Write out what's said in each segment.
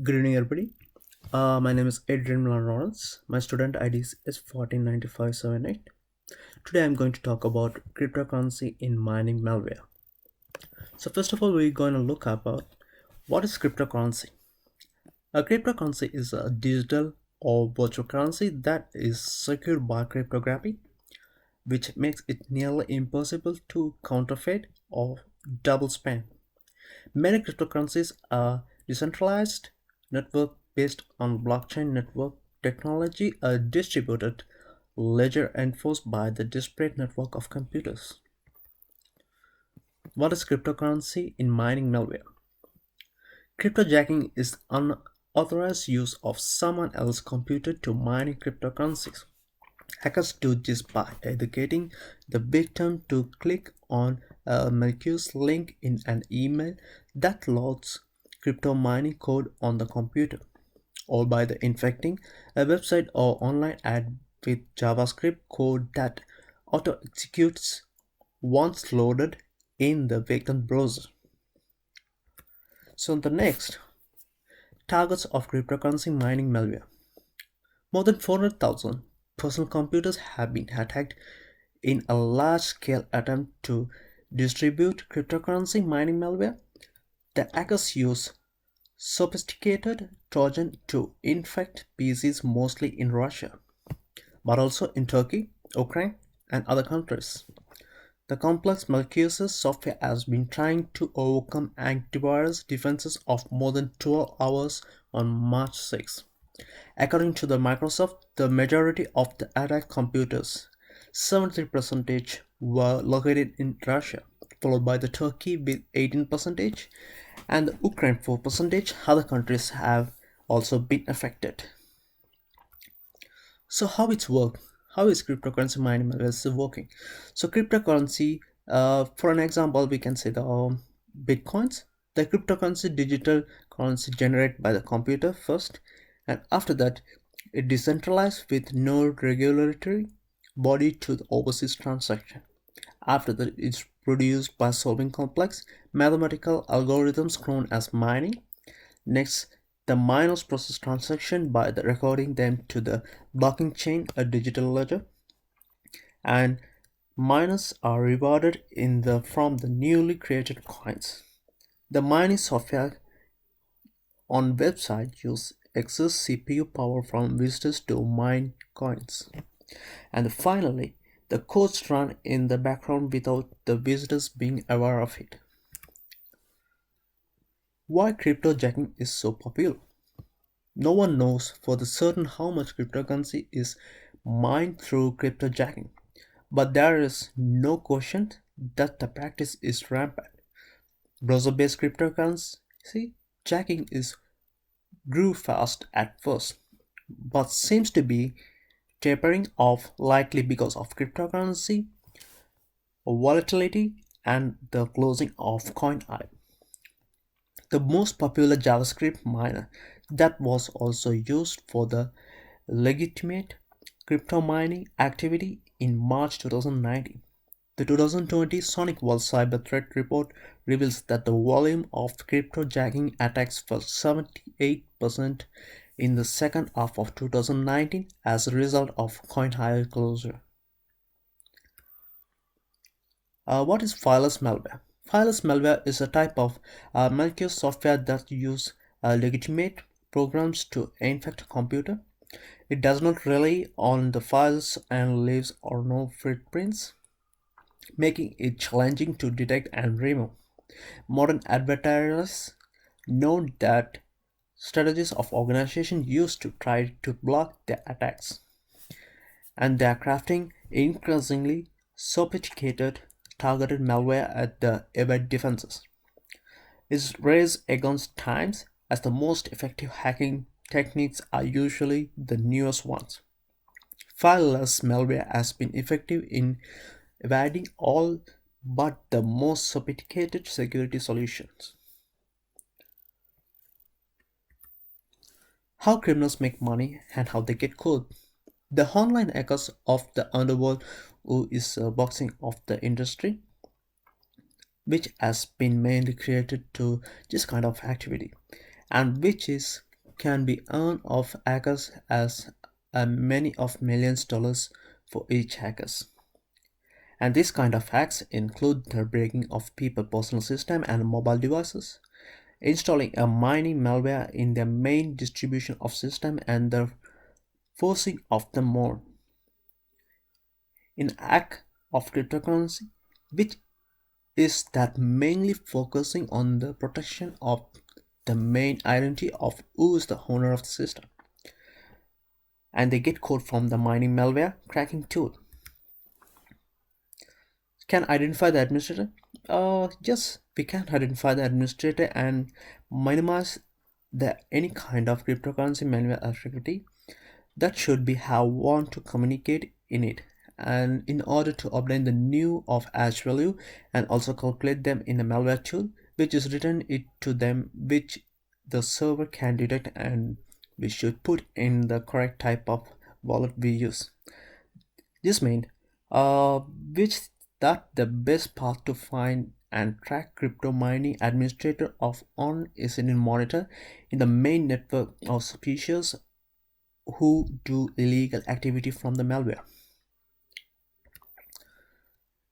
Good evening, everybody. My name is Adrian Lawrence. My student ID is 1495578. Today, I'm going to talk about cryptocurrency in mining malware. So, first of all, we're going to look about what is cryptocurrency. A cryptocurrency is a digital or virtual currency that is secured by cryptography, which makes it nearly impossible to counterfeit or double spend. Many cryptocurrencies are decentralized network based on blockchain network technology, a distributed ledger enforced by the disparate network of computers. What is cryptocurrency in mining malware? Cryptojacking is unauthorized use of someone else's computer to mine cryptocurrencies. Hackers do this by educating the victim to click on a malicious link in an email that loads crypto mining code on the computer, or by the infecting a website or online ad with JavaScript code that auto executes once loaded in the victim browser. So the next, targets of cryptocurrency mining malware. More than 400,000 personal computers have been attacked in a large-scale attempt to distribute cryptocurrency mining malware. The hackers use sophisticated Trojan to infect PCs mostly in Russia, but also in Turkey, Ukraine, and other countries. The complex malicious software has been trying to overcome antivirus defenses of more than 12 hours on March 6. According to the Microsoft, the majority of the attacked computers, 73%, were located in Russia, followed by the Turkey with 18% and the Ukraine 4%. Other countries have also been affected. So how it's work? How is cryptocurrency mining working? So cryptocurrency, for an example, we can say the bitcoins. The cryptocurrency digital currency generated by the computer first, and after that, it decentralized with no regulatory body to the overseas transaction. After that, it's produced by solving complex mathematical algorithms known as mining. Next, the miners process transactions by recording them to the blocking chain, a digital ledger, and miners are rewarded from the newly created coins. The mining software on website use excess CPU power from visitors to mine coins. And finally, the codes run in the background without the visitors being aware of it. Why cryptojacking is so popular? No one knows for the certain how much cryptocurrency is mined through cryptojacking, but there is no question that the practice is rampant. Browser-based cryptocurrency jacking is grew fast at first, but seems to be tapering off likely because of cryptocurrency volatility and the closing of CoinEye, the most popular JavaScript miner that was also used for the legitimate crypto mining activity in March 2019. The 2020 Sonic World Cyber Threat Report reveals that the volume of cryptojacking attacks fell 78% in the second half of 2019 as a result of CoinEye closure. What is fileless malware? Fileless malware is a type of malicious software that uses legitimate programs to infect a computer. It does not rely on the files and leaves or no footprints, making it challenging to detect and remove. Modern advertisers know that strategies of organizations use to try to block their attacks, and they are crafting increasingly sophisticated targeted malware at the evade defenses. Is raised against times as the most effective hacking techniques are usually the newest ones. Fileless malware has been effective in evading all but the most sophisticated security solutions. How criminals make money and how they get caught. The online hackers of the underworld, who is a boxing of the industry, which has been mainly created to this kind of activity, and which is can be earned of hackers as many of millions dollars for each hackers. And this kind of hacks include the breaking of people's personal system and mobile devices, installing a mining malware in their main distribution of system, and the forcing of the more in hack of cryptocurrency, which is that mainly focusing on the protection of the main identity of who is the owner of the system. And they get code from the mining malware cracking tool. Can identify the administrator? Yes, we can identify the administrator and minimize the any kind of cryptocurrency malware activity that should be have want to communicate in it, and in order to obtain the new of hash value and also calculate them in a malware tool which is written it to them, which the server can detect, and we should put in the correct type of wallet we use. This means which that the best path to find and track crypto mining administrator of on is in monitor in the main network of species who do illegal activity from the malware.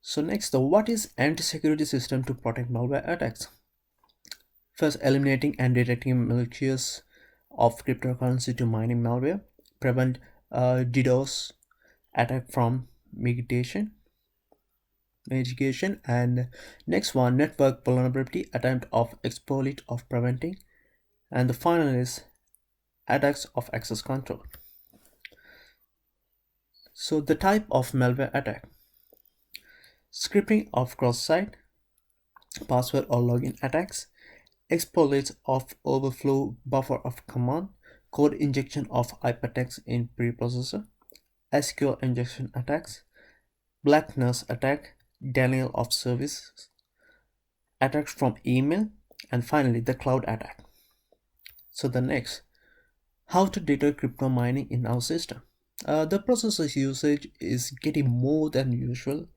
So next, what is anti-security system to protect malware attacks? First, eliminating and detecting malicious of cryptocurrency to mining malware, prevent DDoS attack from mitigation, and next one, network vulnerability attempt of exploit of preventing, and the final is attacks of access control. So the type of malware attack: scripting of cross-site, password or login attacks, exploits of overflow buffer of command, code injection of hypertext in preprocessor, SQL injection attacks, blackness attack, denial of service, attacks from email, and finally the cloud attack. So the next, how to detect crypto mining in our system. The processor's usage is getting more than usual.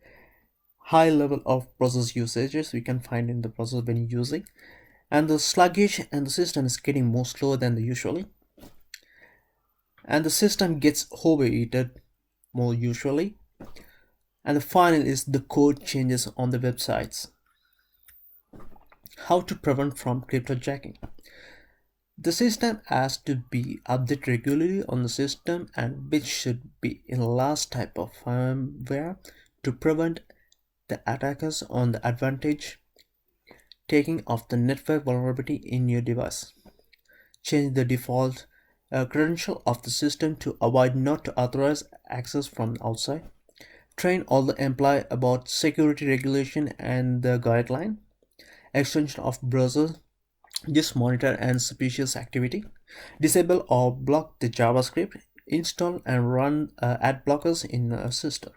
High level of process usages we can find in the process when using, and the sluggish and the system is getting more slower than the usually, and the system gets overheated more usually, and the final is the code changes on the websites. How to prevent from cryptojacking. The system has to be updated regularly on the system, and which should be in last type of firmware to prevent the attackers on the advantage taking of the network vulnerability in your device. Change the default credential of the system to avoid not to authorize access from outside. Train all the employee about security regulation and the guideline. Extension of browser, just monitor and suspicious activity. Disable or block the JavaScript. Install and run ad blockers in a system.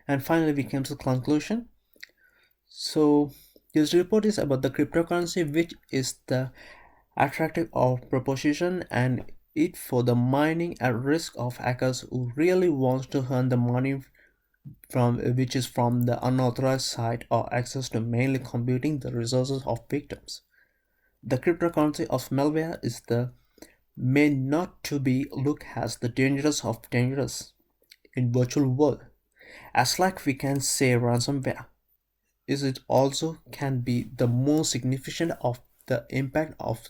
And finally, we came to the conclusion. So this report is about the cryptocurrency, which is the attractive of proposition and it for the mining at risk of hackers who really wants to earn the money from which is from the unauthorized site or access to mainly computing the resources of victims. The cryptocurrency of malware is the may not to be looked as the dangerous of dangerous in virtual world, as like we can say ransomware is it also can be the most significant of the impact of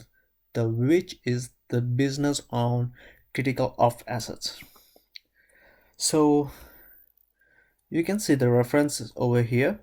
the which is the business on critical of assets. So you can see the references over here.